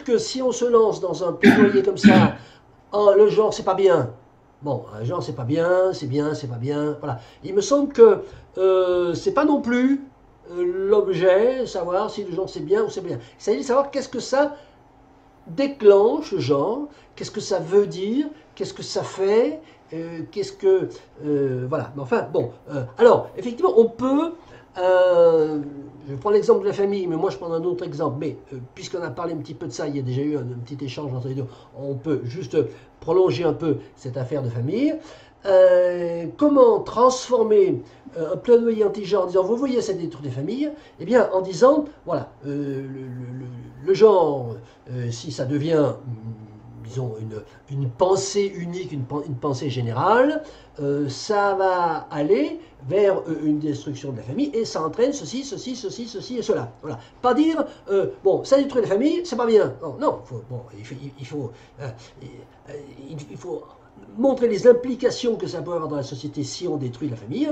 dire que si on se lance dans un plaidoyer comme ça, oh, le genre c'est pas bien. Bon, un genre c'est pas bien, c'est pas bien. Voilà. Il me semble que c'est pas non plus l'objet, savoir si le genre c'est bien ou c'est bien. Il s'agit de savoir qu'est-ce que ça déclenche, le genre, qu'est-ce que ça veut dire, qu'est-ce que ça fait, qu'est-ce que... voilà, mais enfin, bon. Alors, effectivement, on peut... je prends l'exemple de la famille, mais moi je prends un autre exemple. Mais puisqu'on a parlé un petit peu de ça, il y a déjà eu un petit échange entre les deux, on peut juste prolonger un peu cette affaire de famille. Comment transformer un plaidoyer anti-genre en disant vous voyez ça détruit des familles, eh bien en disant voilà le genre si ça devient disons une pensée unique, une pensée générale, ça va aller vers une destruction de la famille et ça entraîne ceci et cela. Voilà. Pas dire bon ça détruit la famille, c'est pas bien. Non, non bon, il faut montrer les implications que ça peut avoir dans la société si on détruit la famille.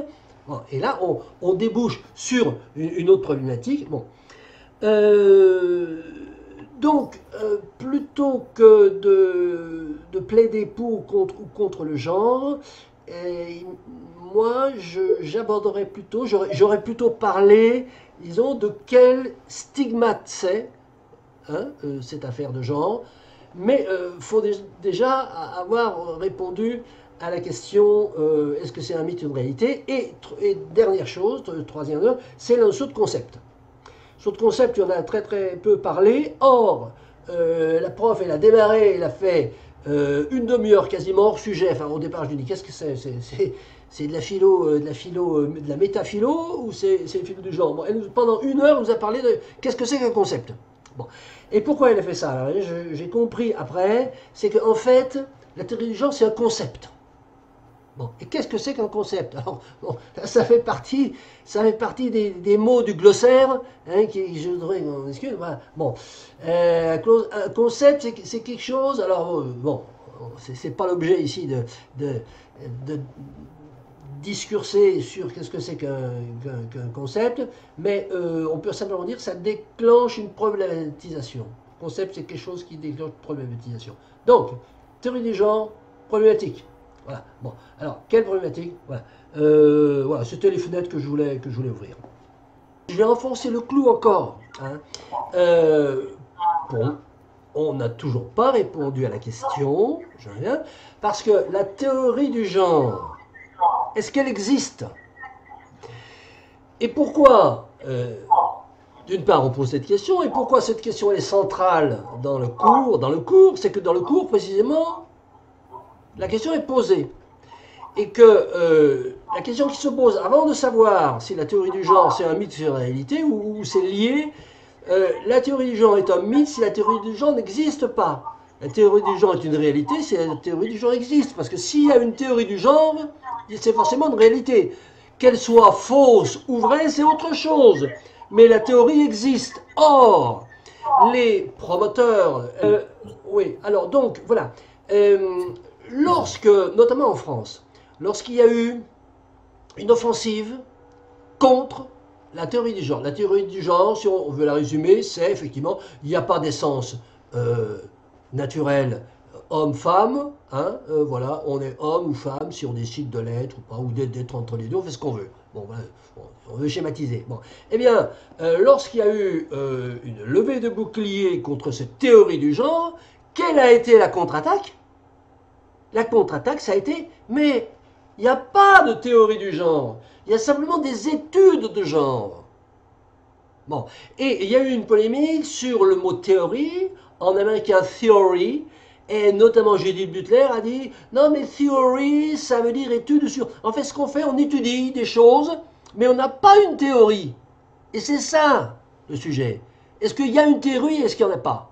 Bon, et là, on débouche sur une autre problématique. Bon. Donc, plutôt que de plaider pour ou contre le genre, moi, j'aborderais plutôt, j'aurais plutôt parlé, disons, de quel stigmate c'est, hein, cette affaire de genre. Mais il faut déjà avoir répondu à la question est-ce que c'est un mythe ou une réalité, et dernière chose, troisième heure, c'est le saut de concept. Saut de concept, il y en a très très peu parlé. Or, la prof, elle a démarré, elle a fait une demi-heure quasiment hors sujet. Enfin, au départ, je lui dis qu'est-ce que c'est de la philo, de la métaphilo ou c'est le philo du genre. Bon, pendant une heure, elle nous a parlé de qu'est-ce que c'est qu'un concept. Bon. Et pourquoi elle a fait ça? Alors, j'ai compris après, c'est qu'en fait, la théorie du genre, c'est un concept. Bon. Et qu'est-ce que c'est qu'un concept? Alors, bon, ça fait partie des mots du glossaire, hein, qui, je voudrais m'en excuser. Voilà. Bon. Un concept, c'est quelque chose, alors, bon, c'est pas l'objet ici de discurser sur qu'est-ce que c'est qu'un concept, mais on peut simplement dire que ça déclenche une problématisation. Concept, c'est quelque chose qui déclenche une problématisation. Donc, théorie des genres, problématique. Voilà. Bon, alors, quelle problématique? Voilà. Voilà, c'était les fenêtres que je voulais ouvrir. Je vais enfoncer le clou encore. Hein. Bon, on n'a toujours pas répondu à la question, je reviens, parce que la théorie du genre, est-ce qu'elle existe? Et pourquoi d'une part, on pose cette question, et pourquoi cette question est centrale dans le cours? C'est que dans le cours, précisément, la question est posée. Et que la question qui se pose, avant de savoir si la théorie du genre c'est un mythe, c'est une réalité, ou c'est lié, la théorie du genre est un mythe si la théorie du genre n'existe pas. La théorie du genre est une réalité si la théorie du genre existe. Parce que s'il y a une théorie du genre, c'est forcément une réalité. Qu'elle soit fausse ou vraie, c'est autre chose. Mais la théorie existe. Or, les promoteurs... oui, alors donc, voilà. Lorsque, notamment en France, lorsqu'il y a eu une offensive contre la théorie du genre. La théorie du genre, si on veut la résumer, c'est effectivement, il n'y a pas d'essence naturelle homme-femme, hein, voilà, on est homme ou femme si on décide de l'être ou pas, ou d'être entre les deux, on fait ce qu'on veut. Bon, voilà, bon, on veut schématiser. Bon. Eh bien, lorsqu'il y a eu une levée de bouclier contre cette théorie du genre, quelle a été la contre-attaque? La contre-attaque, ça a été, mais il n'y a pas de théorie du genre, il y a simplement des études de genre. Bon, et il y a eu une polémique sur le mot théorie, en américain theory, et notamment Judith Butler a dit non mais theory ça veut dire étude sur. En fait ce qu'on fait, on étudie des choses, mais on n'a pas une théorie. Et c'est ça le sujet. Est-ce qu'il y a une théorie, est-ce qu'il n'y en a pas?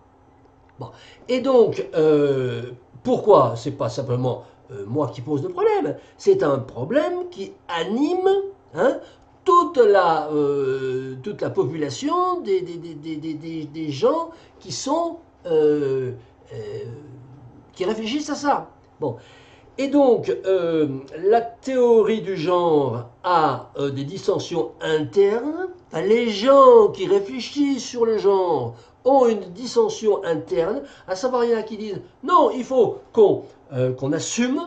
Bon. Et donc, pourquoi? C'est pas simplement moi qui pose le problème, c'est un problème qui anime hein, toute la population des gens qui sont qui réfléchissent à ça. Bon. Et donc, la théorie du genre a des dissensions internes. Enfin, les gens qui réfléchissent sur le genre ont une dissension interne, à savoir il y en a qui disent non, il faut qu'on assume,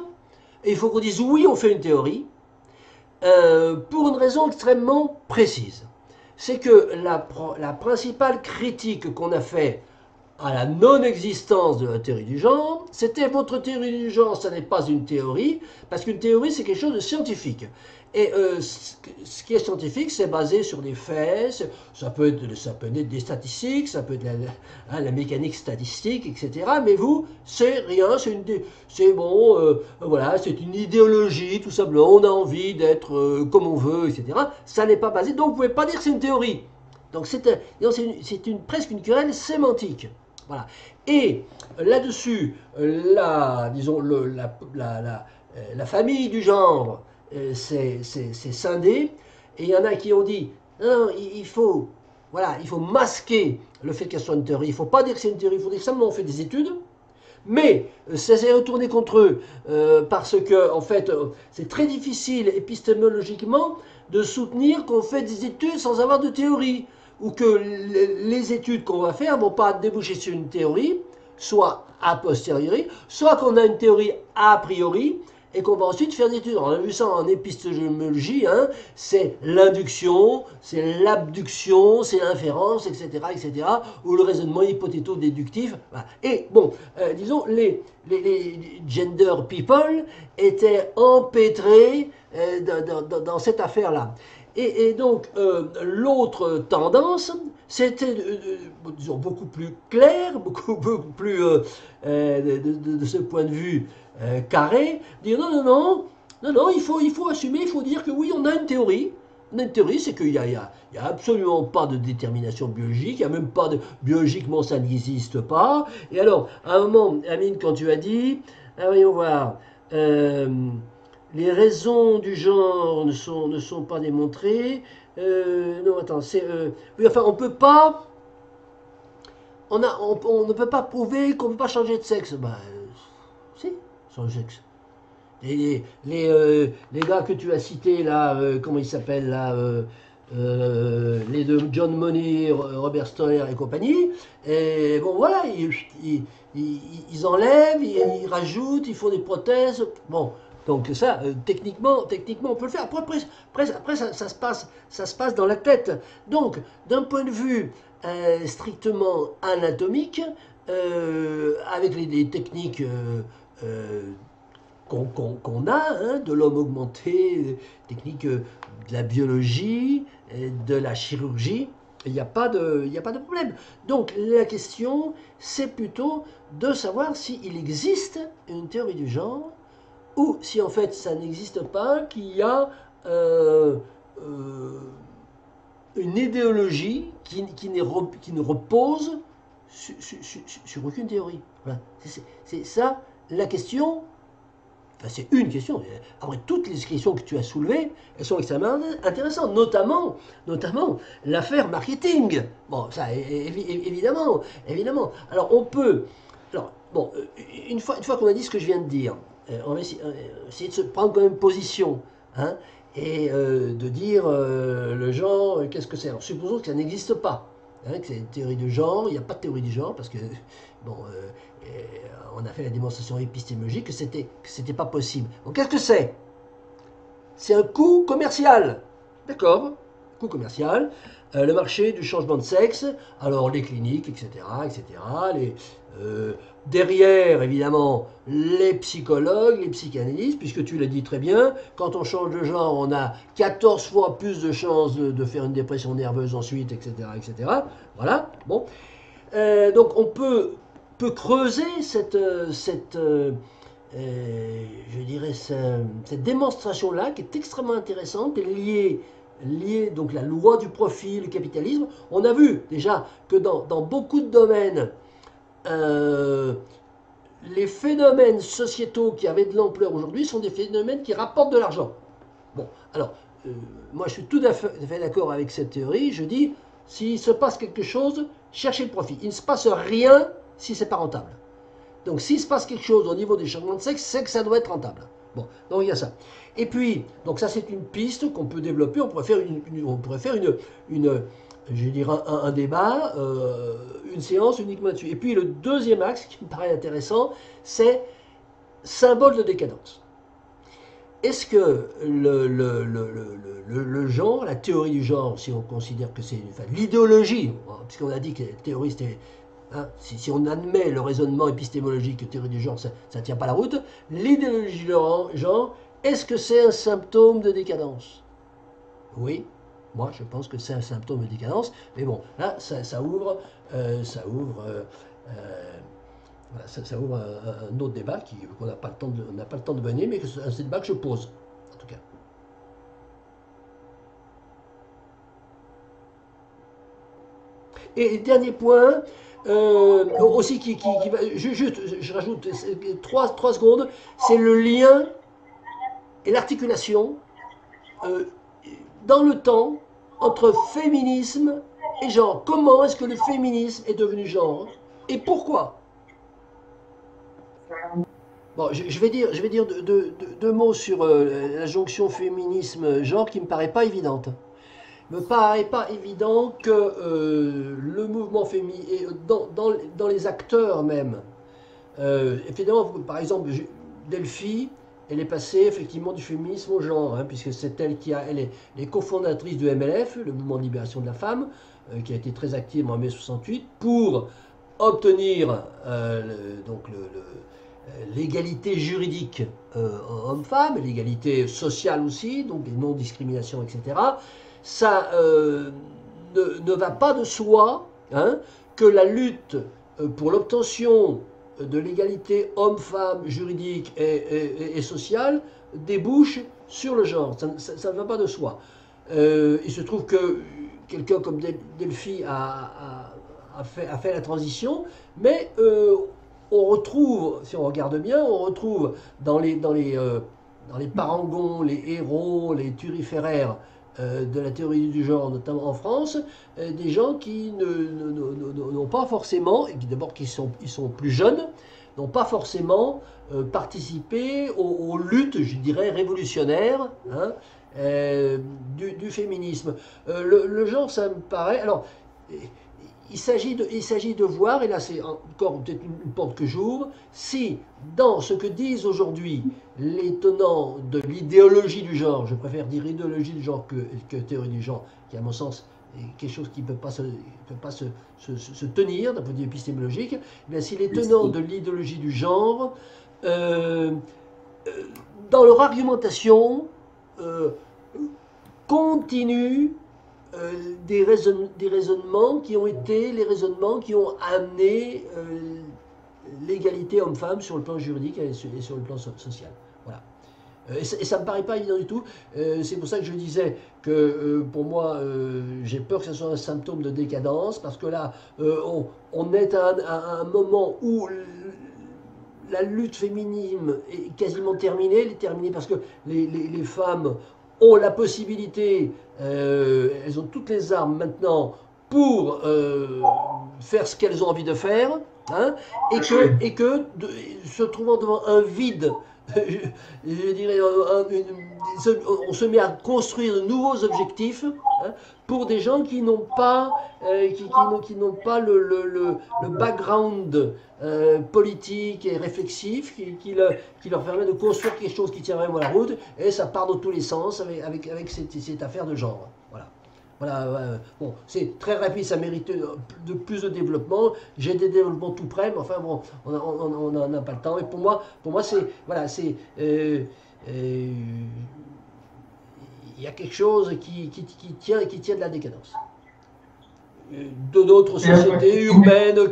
et il faut qu'on dise oui, on fait une théorie, pour une raison extrêmement précise. C'est que la principale critique qu'on a fait à la non-existence de la théorie du genre, c'était votre théorie du genre, ça n'est pas une théorie, parce qu'une théorie c'est quelque chose de scientifique. Et ce qui est scientifique, c'est basé sur des faits, ça peut être des statistiques, ça peut être la mécanique statistique, etc. Mais vous, c'est rien, c'est bon, voilà, c'est une idéologie, tout simplement, on a envie d'être comme on veut, etc. Ça n'est pas basé, donc vous ne pouvez pas dire que c'est une théorie. Donc c'est presque une querelle sémantique. Voilà. Et là-dessus, disons, la famille du genre c'est scindé. Et il y en a qui ont dit, non, il faut masquer le fait qu'elle soit une théorie. Il ne faut pas dire que c'est une théorie, il faut dire que simplement on fait des études. Mais ça s'est retourné contre eux parce que, en fait, c'est très difficile épistémologiquement de soutenir qu'on fait des études sans avoir de théorie, ou que les études qu'on va faire ne vont pas déboucher sur une théorie, soit a posteriori, soit qu'on a une théorie a priori, et qu'on va ensuite faire des études. On a vu ça en épistémologie, hein, c'est l'induction, c'est l'abduction, c'est l'inférence, etc., ou le raisonnement hypothéto-déductif. Voilà. Et bon, disons, les gender people étaient empêtrés dans cette affaire-là. Et donc, l'autre tendance, c'était, disons, beaucoup plus clair, beaucoup plus, de ce point de vue, carré, dire non, il faut assumer, il faut dire que oui, on a une théorie. On a une théorie, c'est qu'il n'y a absolument pas de détermination biologique, il n'y a même pas de. Biologiquement, ça n'existe pas. Et alors, à un moment, Amine, quand tu as dit, voyons voir, les raisons du genre ne sont pas démontrées. Non, attends, oui, enfin, on peut pas. On ne peut pas prouver qu'on ne peut pas changer de sexe. Ben, si, changer de sexe. Les gars que tu as cités là, comment ils s'appellent là, les deux John Money, Robert Stoller et compagnie, et bon voilà, ils enlèvent, ils rajoutent, ils font des prothèses, bon, donc ça, techniquement, on peut le faire. Après ça se passe dans la tête. Donc, d'un point de vue strictement anatomique, avec les techniques qu'on a, hein, de l'homme augmenté, techniques de la biologie, de la chirurgie, il n'y a pas de problème. Donc la question, c'est plutôt de savoir s'il existe une théorie du genre, ou si en fait ça n'existe pas, qu'il y a une idéologie qui ne repose sur aucune théorie. Voilà. C'est ça la question. Enfin, c'est une question. Après, toutes les questions que tu as soulevées, elles sont extrêmement intéressantes, notamment l'affaire marketing. Bon, ça, évidemment. Alors, on peut. Alors, bon, une fois qu'on a dit ce que je viens de dire, on va essayer de se prendre quand même position, hein, et de dire le genre, qu'est-ce que c'est. Alors, supposons que ça n'existe pas. Hein, que c'est une théorie de genre, il n'y a pas de théorie du genre, parce que, bon, on a fait la démonstration épistémologique que c'était pas possible. Donc qu'est-ce que c'est? C'est un coût commercial. D'accord? Coût commercial. Le marché du changement de sexe, alors les cliniques, etc. Derrière, évidemment, les psychologues, les psychanalystes, puisque tu l'as dit très bien, quand on change de genre, on a 14 fois plus de chances de faire une dépression nerveuse ensuite, etc. Voilà, bon. Donc on peut creuser cette démonstration-là, qui est extrêmement intéressante, et liée donc la loi du profit, le capitalisme. On a vu déjà que dans beaucoup de domaines, les phénomènes sociétaux qui avaient de l'ampleur aujourd'hui sont des phénomènes qui rapportent de l'argent. Bon, alors, moi je suis tout à fait d'accord avec cette théorie. Je dis, s'il se passe quelque chose, cherchez le profit. Il ne se passe rien si c'est pas rentable. Donc s'il se passe quelque chose au niveau des changements de sexe, c'est que ça doit être rentable. Bon, donc il y a ça. Et puis, donc ça c'est une piste qu'on peut développer. On pourrait faire je dirais un débat, une séance uniquement là-dessus. Et puis le deuxième axe qui me paraît intéressant, c'est symbole de décadence. Est-ce que le genre, la théorie du genre, si on considère que c'est enfin, l'idéologie, puisqu'on a dit que les théoristes, hein, si on admet le raisonnement épistémologique que théorie du genre, ça ne tient pas la route, l'idéologie du genre, est-ce que c'est un symptôme de décadence? Oui, moi je pense que c'est un symptôme de décadence, mais bon, là ça ouvre, ça ouvre, voilà, ça ouvre un autre débat qu'on n'a pas le temps on n'a pas le temps de mener, mais c'est un débat que je pose, en tout cas. Et dernier point, aussi qui va, je rajoute 3 secondes, c'est le lien et l'articulation euh, dans le temps entre féminisme et genre. Comment est-ce que le féminisme est devenu genre et pourquoi? Bon, je vais dire deux mots sur la jonction féminisme-genre qui me paraît pas évidente. Il me paraît pas évident que le mouvement féministe, dans les acteurs même, évidemment, par exemple, Delphi, elle est passée effectivement du féminisme au genre, hein, puisque c'est elle est cofondatrice du MLF, le mouvement de libération de la femme, qui a été très active en mai 68, pour obtenir l'égalité juridique homme-femme, l'égalité sociale aussi, donc les non-discriminations, etc. Ça ne va pas de soi, hein, que la lutte pour l'obtention de l'égalité homme-femme juridique et sociale débouche sur le genre. Ça ne va pas de soi. Il se trouve que quelqu'un comme Delphi a fait la transition, mais on retrouve, si on regarde bien, on retrouve dans les parangons, les héros, les turiféraires de la théorie du genre, notamment en France, des gens qui n'ont pas forcément, et qui d'abord ils sont plus jeunes, n'ont pas forcément participé aux luttes, je dirais, révolutionnaires, hein, du féminisme. Le genre, ça me paraît... Alors, il s'agit de voir, et là c'est encore peut-être une porte que j'ouvre, si dans ce que disent aujourd'hui les tenants de l'idéologie du genre, je préfère dire idéologie du genre que théorie du genre, qui à mon sens est quelque chose qui ne peut pas se tenir d'un point de vue épistémologique, bien, si les tenants de l'idéologie du genre, dans leur argumentation, continuent des raisonnements qui ont été les raisonnements qui ont amené l'égalité homme-femme sur le plan juridique et sur le plan social. Voilà. Et ça ne me paraît pas évident du tout. C'est pour ça que je disais que pour moi, j'ai peur que ce soit un symptôme de décadence, parce que là, on est à un moment où la lutte féminine est quasiment terminée. Elle est terminée parce que les femmes ont la possibilité, elles ont toutes les armes maintenant pour faire ce qu'elles ont envie de faire, hein, et que se trouvant devant un vide, je dirais, on se met à construire de nouveaux objectifs, hein, pour des gens qui n'ont pas, qui n'ont pas le background politique et réflexif qui leur permet de construire quelque chose qui tient vraiment la route, et ça part dans tous les sens avec cette affaire de genre. Voilà. Voilà, bon, c'est très rapide, ça mérite de plus de développement. J'ai des développements tout près, mais enfin bon, on n'a pas le temps. Et pour moi c'est voilà, c'est il y a quelque chose qui tient de la décadence. De notre société urbaine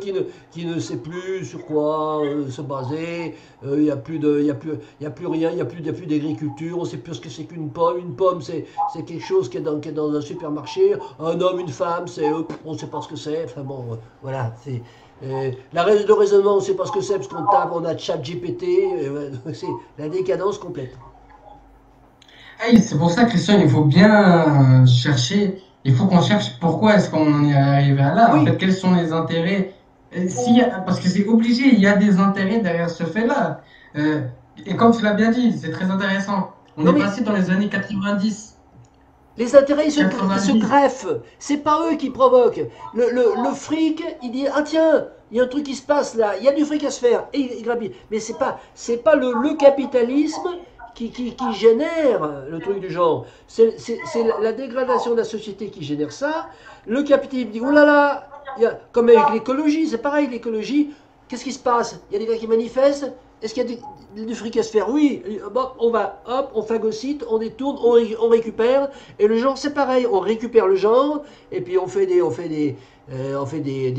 qui ne sait plus sur quoi se baser. Il n'y a plus rien, il n'y a plus d'agriculture, on ne sait plus ce que c'est qu'une pomme. Une pomme, c'est quelque chose qui est dans un supermarché. Un homme, une femme, on ne sait pas ce que c'est. Enfin bon, voilà, c'est... le raisonnement, on ne sait pas ce que c'est, parce qu'on tape, on a ChatGPT, c'est la décadence complète. Ah, c'est pour ça, Christian, il faut bien chercher, il faut qu'on cherche pourquoi est-ce qu'on en est arrivé à là. En Oui, fait, quels sont les intérêts? Parce que c'est obligé, il y a des intérêts derrière ce fait-là. Et comme tu l'as bien dit, c'est très intéressant. On non est mais passé dans les années 90. Les intérêts, ils se 90. greffent. C'est pas eux qui provoquent. Le fric, il dit, ah tiens, il y a un truc qui se passe là, il y a du fric à se faire. Et il grappille. Mais c'est pas le capitalisme qui génère le truc du genre. C'est la dégradation de la société qui génère ça. Le capitalisme dit, oh là là, comme avec l'écologie, c'est pareil, l'écologie, qu'est-ce qui se passe? Il y a des gars qui manifestent. Est-ce qu'il y a du fric à se faire? Oui. Bon, on va, hop, on phagocyte, on détourne, on récupère. Et le genre, c'est pareil. On récupère le genre, et puis on fait des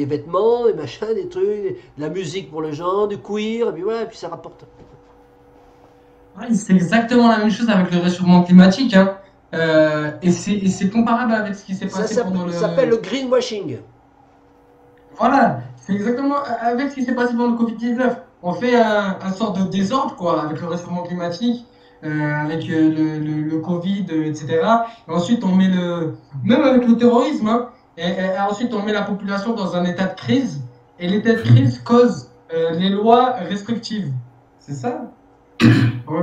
vêtements, des machins, des trucs, de la musique pour le genre, du queer, et puis voilà, et puis ça rapporte. Ouais, c'est exactement la même chose avec le réchauffement climatique, hein. Et c'est comparable avec ce qui s'est Ça passé pendant s'appelle le... le greenwashing. Voilà, c'est exactement avec ce qui s'est passé pendant le Covid-19. On fait un sort de désordre, quoi, avec le réchauffement climatique, avec le Covid, etc. Et ensuite, on met même avec le terrorisme, hein, et ensuite, on met la population dans un état de crise. Et l'état de crise cause les lois restrictives. C'est ça? Ouais,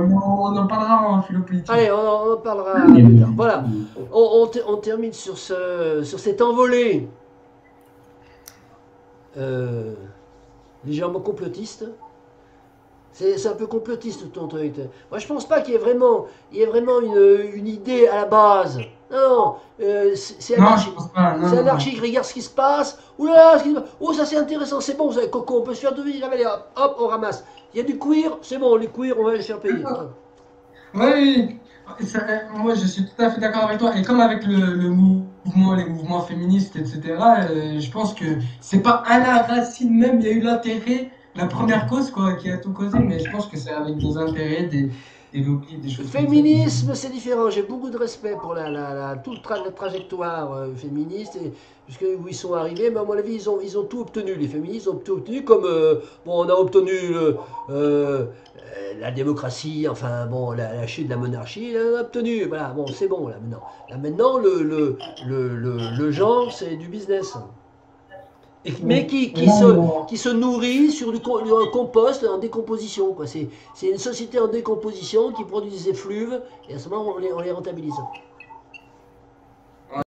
mais on en parlera en philo politique. Allez, on en parlera plus tard. Voilà, on termine sur cette envolée euh, légèrement complotiste. C'est un peu complotiste ton truc. Moi, je pense pas il y ait vraiment une idée à la base. Non, c'est Non, je anarchique. pense pas. Non, C'est non, non. anarchique, regarde ce qui se passe. Ouh là là, ce qui se passe. Oh, ça c'est intéressant, c'est bon, ça, Coco, on peut se faire devenir. Allez, hop, hop, on ramasse. Il y a du cuir, c'est bon, les cuirs, on va les faire payer. Oui, oui. Moi je suis tout à fait d'accord avec toi. Et comme avec le mouvement, les mouvements féministes, etc., je pense que c'est pas à la racine même, il y a eu l'intérêt, la première cause quoi, qui a tout causé, mais je pense que c'est avec des intérêts, des lobbies, des Le choses comme ça. féminisme, c'est différent. J'ai beaucoup de respect pour toute la trajectoire féministe, et jusqu'à où ils sont arrivés. Mais à mon avis, ils ont tout obtenu. Les féministes ont tout obtenu, comme bon, on a obtenu la démocratie, enfin bon, la chute de la monarchie, on a obtenu. Voilà, bon, c'est bon là maintenant. Là maintenant, le genre, c'est du business. Mais Et là, qui se nourrit sur un compost en décomposition, quoi. C'est une société en décomposition qui produit des effluves et à ce moment on les rentabilise.